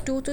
2 to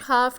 1/2